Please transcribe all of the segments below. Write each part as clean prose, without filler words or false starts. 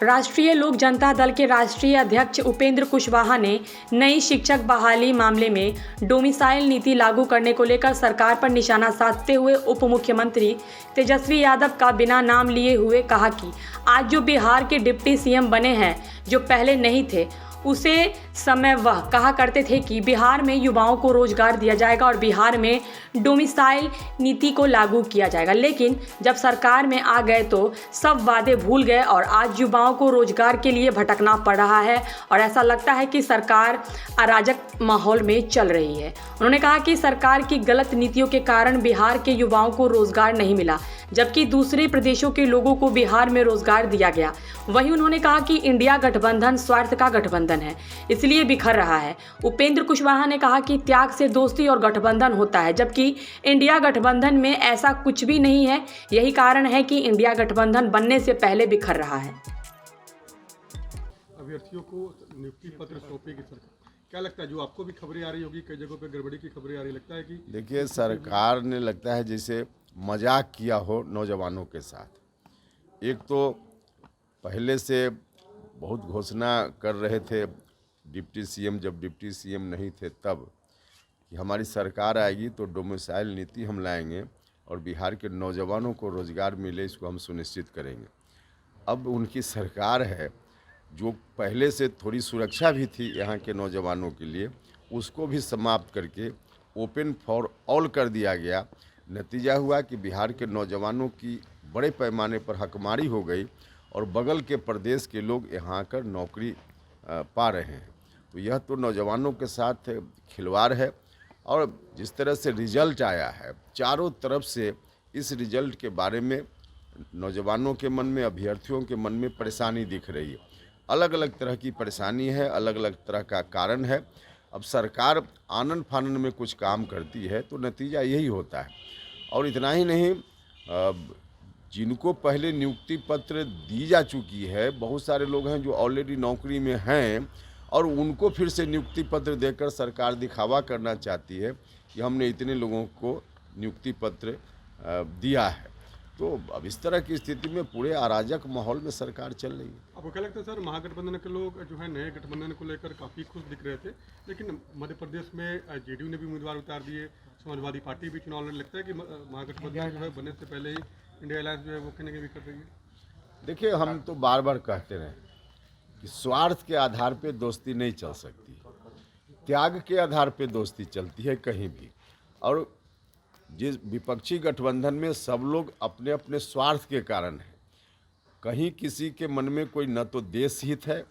राष्ट्रीय लोक जनता दल के राष्ट्रीय अध्यक्ष उपेंद्र कुशवाहा ने नई शिक्षक बहाली मामले में डोमिसाइल नीति लागू करने को लेकर सरकार पर निशाना साधते हुए उप मुख्यमंत्री तेजस्वी यादव का बिना नाम लिए हुए कहा कि आज जो बिहार के डिप्टी सीएम बने हैं, जो पहले नहीं थे, उसे समय वह कहा करते थे कि बिहार में युवाओं को रोजगार दिया जाएगा और बिहार में डोमिसाइल नीति को लागू किया जाएगा। लेकिन जब सरकार में आ गए तो सब वादे भूल गए और आज युवाओं को रोजगार के लिए भटकना पड़ रहा है और ऐसा लगता है कि सरकार अराजक माहौल में चल रही है। उन्होंने कहा कि सरकार की गलत नीतियों के कारण बिहार के युवाओं को रोजगार नहीं मिला, जबकि दूसरे प्रदेशों के लोगों को बिहार में रोजगार दिया गया। वहीं उन्होंने कहा कि इंडिया गठबंधन स्वार्थ का गठबंधन है, इसलिए बिखर रहा है। उपेंद्र कुशवाहा ने कहा कि त्याग से दोस्ती और गठबंधन होता है, जबकि इंडिया गठबंधन में ऐसा कुछ भी नहीं है। यही कारण है कि इंडिया गठबंधन बनने से पहले बिखर रहा है। अभ्यर्थियों को नियुक्ति पत्र सौंपेगी सरकार, क्या लगता है? जो आपको भी खबरें आ रही होगी, कई जगहों पे गड़बड़ी की खबरें आ रही, लगता है कि देखिए, सरकार ने लगता है जैसे मजाक किया हो नौजवानों के साथ। एक तो पहले से बहुत घोषणा कर रहे थे डिप्टी सीएम, जब डिप्टी सीएम नहीं थे तब, कि हमारी सरकार आएगी तो डोमिसाइल नीति हम लाएंगे और बिहार के नौजवानों को रोज़गार मिले, इसको हम सुनिश्चित करेंगे। अब उनकी सरकार है, जो पहले से थोड़ी सुरक्षा भी थी यहाँ के नौजवानों के लिए, उसको भी समाप्त करके ओपन फॉर ऑल कर दिया गया। नतीजा हुआ कि बिहार के नौजवानों की बड़े पैमाने पर हकमारी हो गई और बगल के प्रदेश के लोग यहाँ आकर नौकरी पा रहे हैं। तो यह तो नौजवानों के साथ खिलवाड़ है। और जिस तरह से रिजल्ट आया है, चारों तरफ से इस रिजल्ट के बारे में नौजवानों के मन में, अभ्यर्थियों के मन में परेशानी दिख रही है। अलग अलग तरह की परेशानी है, अलग अलग तरह का कारण है। अब सरकार आनन फानन में कुछ काम करती है तो नतीजा यही होता है। और इतना ही नहीं, जिनको पहले नियुक्ति पत्र दी जा चुकी है, बहुत सारे लोग हैं जो ऑलरेडी नौकरी में हैं और उनको फिर से नियुक्ति पत्र देकर सरकार दिखावा करना चाहती है कि हमने इतने लोगों को नियुक्ति पत्र दिया है। तो अब इस तरह की स्थिति में पूरे अराजक माहौल में सरकार चल रही है। आपको क्या लगता है सर, महागठबंधन के लोग जो है नए गठबंधन को लेकर काफ़ी खुश दिख रहे थे, लेकिन मध्य प्रदेश में जेडीयू ने भी उम्मीदवार उतार दिए, समाजवादी पार्टी भी चुनाव लड़ने, लगता है कि महागठबंधन जो है बनने से पहले ही इंडिया अलायंस जो है वो कहने के भी कर रही है। देखिए, हम तो बार बार कहते रहे कि स्वार्थ के आधार पे दोस्ती नहीं चल सकती, त्याग के आधार पे दोस्ती चलती है कहीं भी। और जिस विपक्षी गठबंधन में सब लोग अपने अपने स्वार्थ के कारण हैं, कहीं किसी के मन में कोई न तो देश हित है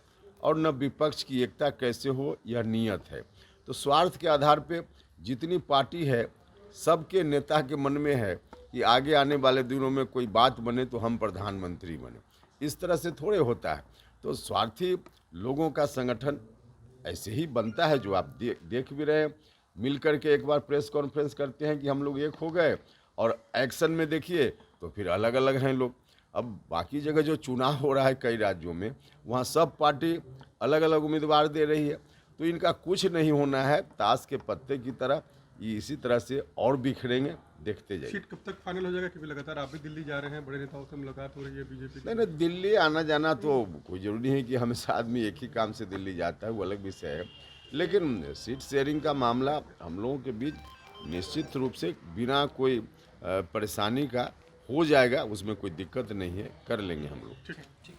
और न विपक्ष की एकता कैसे हो यह नियत है। तो स्वार्थ के आधार पे जितनी पार्टी है, सबके नेता के मन में है कि आगे आने वाले दिनों में कोई बात बने तो हम प्रधानमंत्री बने। इस तरह से थोड़े होता है। तो स्वार्थी लोगों का संगठन ऐसे ही बनता है, जो आप देख भी रहे हैं। मिल करके एक बार प्रेस कॉन्फ्रेंस करते हैं कि हम लोग एक हो गए, और एक्शन में देखिए तो फिर अलग अलग हैं लोग। अब बाकी जगह जो चुनाव हो रहा है कई राज्यों में, वहाँ सब पार्टी अलग अलग उम्मीदवार दे रही है। तो इनका कुछ नहीं होना है, ताश के पत्ते की तरह ये इसी तरह से और बिखरेंगे, देखते जाइए। सीट कब तक फाइनल हो जाएगा? क्योंकि लगातार आप भी दिल्ली जा रहे हैं, बड़े नेताओं से मुलाकात हो रही है बीजेपी की। नहीं, दिल्ली आना जाना तो कोई ज़रूरी है कि हमेशा आदमी एक ही काम से दिल्ली जाता है, वो अलग विषय है। लेकिन सीट शेयरिंग का मामला हम लोगों के बीच निश्चित रूप से बिना कोई परेशानी का हो जाएगा, उसमें कोई दिक्कत नहीं है, कर लेंगे हम लोग।